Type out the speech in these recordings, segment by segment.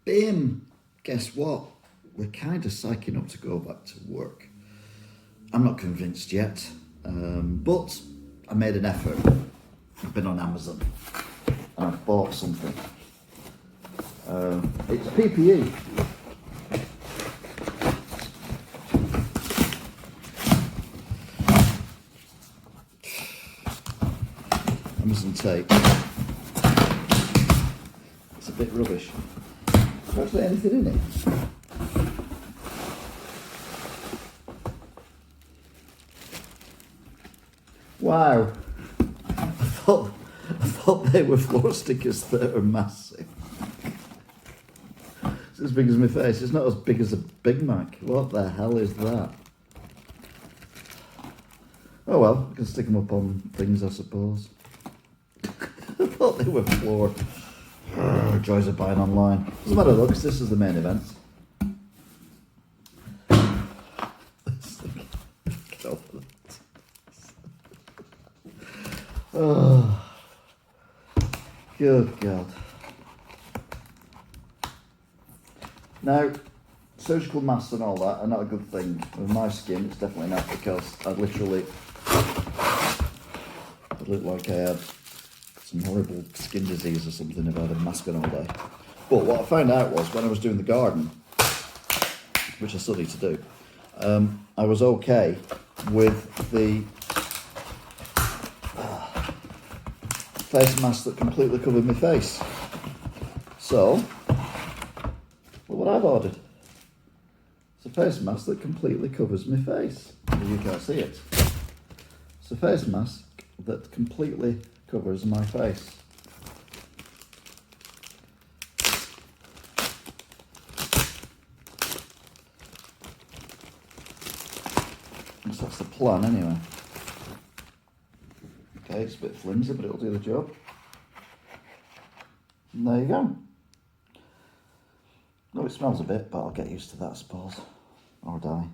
bim, guess what? We're kind of psyching up to go back to work. I'm not convinced yet, but I made an effort. I've been on Amazon and I've bought something. It's PPE. Amazon tape. It's a bit rubbish. There's actually anything in it. Wow. I thought they were floor stickers that are massive. It's as big as my face. It's not as big as a Big Mac. What the hell is that? Oh well, I can stick them up on things, I suppose. I thought they were floor. Joys of buying online. Doesn't matter though, because this is the main event. Get over that. Oh, good God. Now, surgical masks and all that are not a good thing. With my skin, it's definitely not, because I'd look like I had some horrible skin disease or something if I had a mask on all day. But what I found out was when I was doing the garden, which I still need to do, I was okay with the face mask that completely covered my face. So, look what I've ordered. It's a face mask that completely covers my face. You can't see it. It's a face mask that completely covers my face. So that's the plan anyway. Okay, it's a bit flimsy, but it'll do the job. And there you go. No, it smells a bit, but I'll get used to that, I suppose. Or die.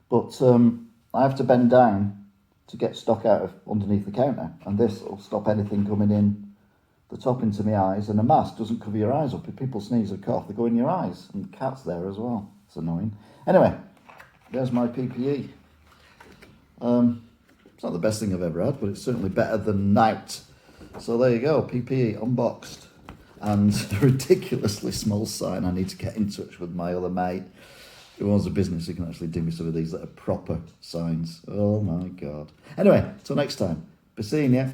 But I have to bend down to get stock out of underneath the counter, and this will stop anything coming in the top into my eyes, and a mask doesn't cover your eyes up. If people sneeze or cough, they go in your eyes, and cat's there as well. It's annoying. Anyway, there's my PPE. It's not the best thing I've ever had, but it's certainly better than night. So there you go, PPE unboxed. And a ridiculously small sign. I need to get in touch with my other mate who owns a business who can actually do me some of these that are proper signs. Oh my God. Anyway, till next time. Be seeing you.